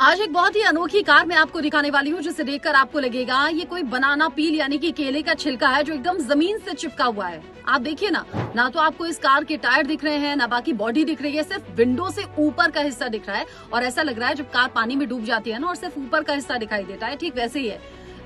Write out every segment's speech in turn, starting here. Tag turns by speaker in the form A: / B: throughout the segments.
A: आज एक बहुत ही अनोखी कार मैं आपको दिखाने वाली हूँ जिसे देखकर आपको लगेगा ये कोई बनाना पील यानी कि केले का छिलका है जो एकदम जमीन से चिपका हुआ है। आप देखिए ना तो आपको इस कार के टायर दिख रहे हैं, ना बाकी बॉडी दिख रही है, सिर्फ विंडो से ऊपर का हिस्सा दिख रहा है। और ऐसा लग रहा है जब कार पानी में डूब जाती है ना और सिर्फ ऊपर का हिस्सा दिखाई देता है, ठीक वैसे ही है।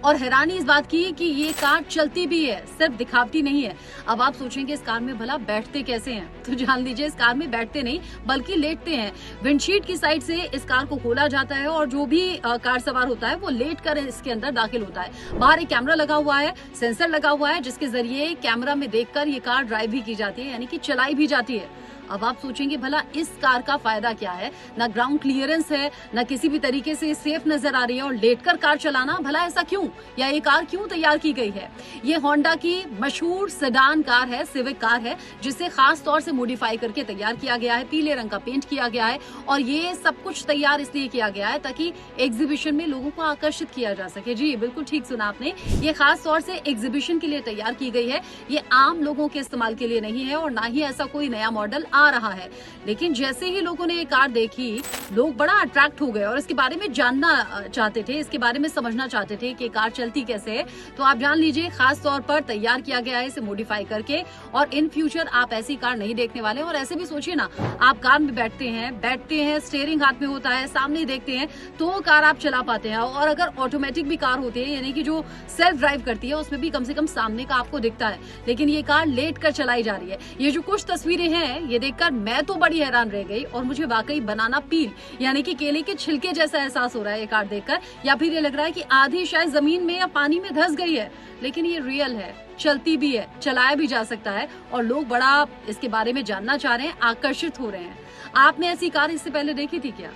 A: और हैरानी इस बात की कि ये कार चलती भी है, सिर्फ दिखावटी नहीं है। अब आप सोचेंगे इस कार में भला बैठते कैसे हैं, तो जान लीजिए इस कार में बैठते नहीं बल्कि लेटते हैं। विंडशीट की साइड से इस कार को खोला जाता है और जो भी कार सवार होता है वो लेट कर इसके अंदर दाखिल होता है। बाहर एक कैमरा लगा हुआ है, सेंसर लगा हुआ है जिसके जरिए कैमरा में देखकर ये कार ड्राइव भी की जाती है, यानी कि चलाई भी जाती है। अब आप सोचेंगे भला इस कार का फायदा क्या है, ना ग्राउंड क्लियरेंस है, ना किसी भी तरीके से सेफ नजर आ रही है और लेटकर कार चलाना, भला ऐसा क्यों, या ये कार क्यों तैयार की गई है। ये होंडा की मशहूर सेडान कार है, सिविक कार है, जिसे खास तौर से मॉडिफाई करके तैयार किया गया है। पीले रंग का पेंट किया गया है और ये सब कुछ तैयार इसलिए किया गया है ताकि एग्जीबिशन में लोगों को आकर्षित किया जा सके। जी बिल्कुल ठीक सुना आपने, ये खास तौर से एग्जीबिशन के लिए तैयार की गई है। ये आम लोगों के इस्तेमाल के लिए नहीं है और ना ही ऐसा कोई नया मॉडल आ रहा है। लेकिन जैसे ही लोगों ने ये कार देखी, लोग बड़ा अट्रैक्ट हो गए और इसके बारे में जानना चाहते थे, इसके बारे में समझना चाहते थे कि कार चलती कैसे है। तो आप जान लीजिए खास तौर पर तैयार किया गया है इसे मॉडिफाई करके, और इन फ्यूचर आप ऐसी कार नहीं देखने वाले। और ऐसे भी सोचिए ना, आप कार में बैठते हैं, स्टीयरिंग हाथ में होता है, सामने देखते हैं तो कार आप चला पाते हैं। और अगर ऑटोमेटिक भी कार होती है, यानी कि जो सेल्फ ड्राइव करती है, उसमें भी कम से कम सामने का आपको दिखता है। लेकिन ये कार लेट कर चलाई जा रही है। ये जो कुछ तस्वीरें हैं ये देखकर मैं तो बड़ी हैरान रह गई और मुझे वाकई बनाना पील यानी कि केले के छिलके जैसा एहसास हो रहा है ये कार देखकर, या फिर ये लग रहा है कि आधी शायद जमीन में या पानी में धंस गई है। लेकिन ये रियल है, चलती भी है, चलाया भी जा सकता है और लोग बड़ा इसके बारे में जानना चाह रहे हैं, आकर्षित हो रहे हैं। आपने ऐसी कार इससे पहले देखी थी क्या?